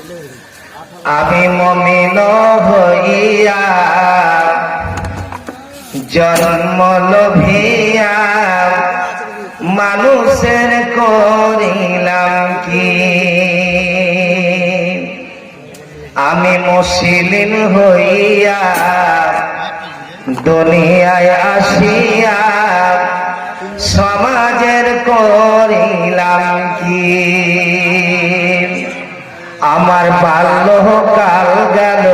আমি মুমিন হইয়া জন্ম লোভিয়া মানুষের করিলাম কি? আমি মুসলিম হইয়া দুনিয়ায় আসিয়া সমাজের করিলাম কি? আমার বাল্যকাল গেল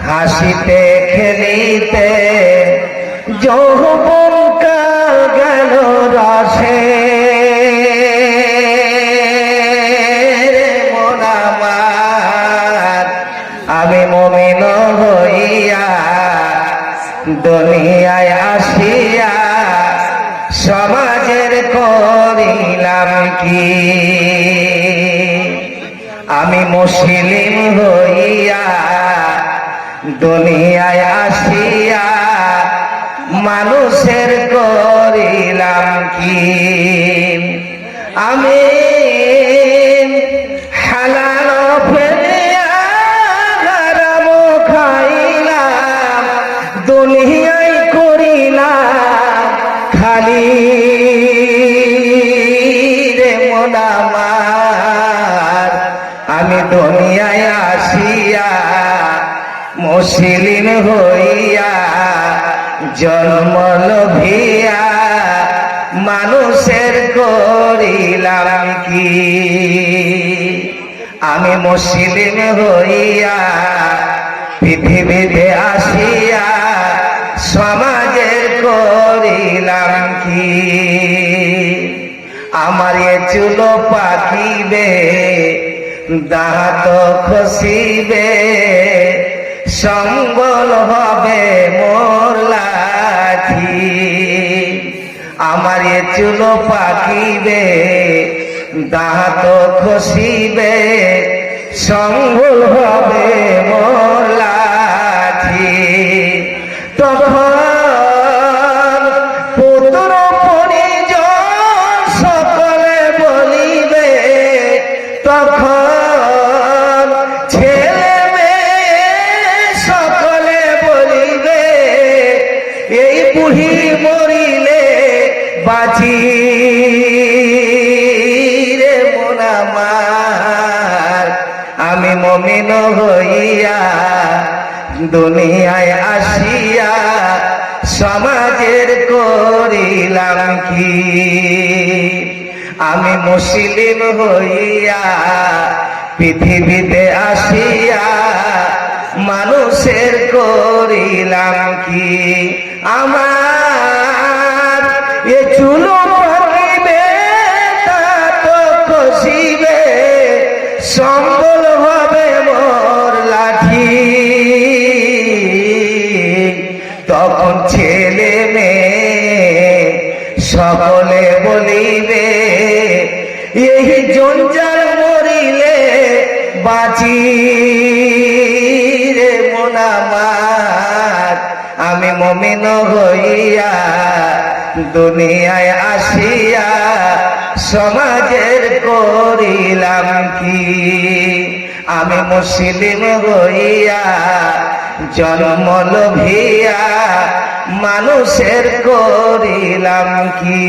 হাসিতে খেলিতে, যৌবন কাল গেল রসে। মন আমার আমি মুমিন হইয়া দুনিয়ায় আসিয়া সমাজের করিলাম কি? আমি মুসলিম হইয়া দুনিয়ায় আসিয়া মানুষের করিলাম কি? আমি হালাল ফেলিয়া হারাম খাইলাম, দুনিয়ায় করিলাম খালি। রে মন আমার আমি দুনিয়ায় আসিয়া মুসলিম হইয়া জন্ম লোভিয়া মানুষের করিলাম কি? আমি মুসলিম হইয়া পৃথিবীতে আসিয়া সমাজের করিলাম কি? আমার এ চুল পাকিবে, দাঁত খসিবে, সম্বল হবে মোর লাঠি। আমার এ চুল পাকিবে, দাঁত খসিবে, সম্বল হবে মোর লাঠি। তখন পুত্র পরিজন সকলে বলিবে, তখন ছেলে মেয়ে সকলে বলিবে, এই বুড়ি মরিলে বাঁচি। রে মন আমার আমি মুমিন হইয়া দুনিয়ায় আসিয়া সমাজের করিলাম কি? আমি মুসলিম হইয়া পৃথিবীতে আসিয়া মানুষের করিলাম কি? আমার এ চুল পাকিবে, দাঁত খসিবে, সম্বল হবে মোর লাঠি। তখন ছেলে মেয়ে সকলে বলিবে, এই জঞ্জাল মরিলে বাঁচি। রে মন আমার আমি মুমিন হইয়া দুনিয়ায় আসিয়া সমাজের করিলাম কি? আমি মুসলিম হইয়া জন্ম লোভিয়া মানুষের করিলাম কি?